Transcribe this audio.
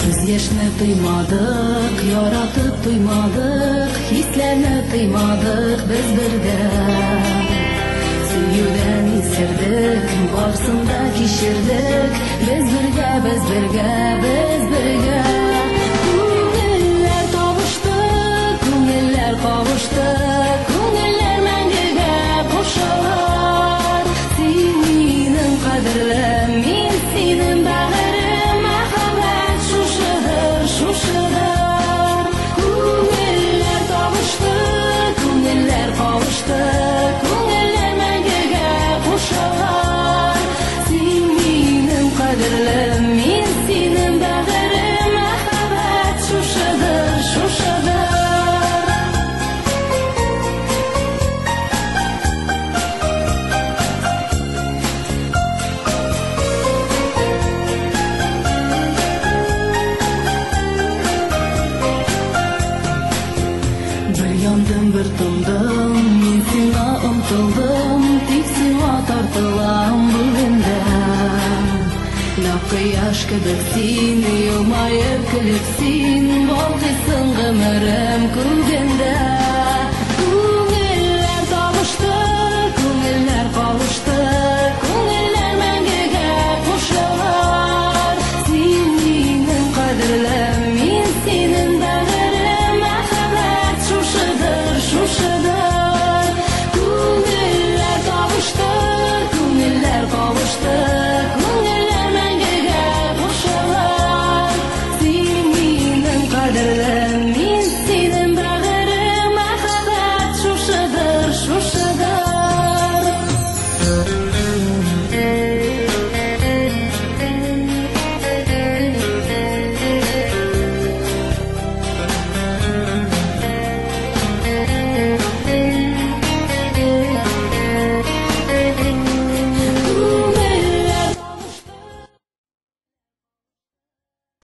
Biz яшьне тоймадык, яратып тоймадык, хисләрне тоймадык без бергә. Сөюдән исердек, барсын да кичердек, без бергә, без бергә, без бергә. Күңелләр табышты, күңелләр кавышты, күңелләр мәңгегә кушылыр. Син минем кадерлем, мин синең бәгырем, мәхәббәт шушыдыр, шушыдыр. Күңелләр табышты, күңелләр кавышты, күңелләр мәңгегә кушылыр. Син минем кадерлем, мин синең бәгырем, мәхәббәт шушыдыр, шушыдыр. Bir yandım, bir tundum, min sina ımtıldım, tик сиңа тартылам бүгендә. Кояш кебек син, елмаеп көлеп син, балкыйсың гомерем күлгәндә. Күңелләр табышты, күңелләр кавышты, күңелләр мәңгегә кушылыр. Син минем кадерлем, мин синең бәгырем, мәхәббәт шушыдыр, шушыдыр. Күңелләр табышты, күңелләр кавышты,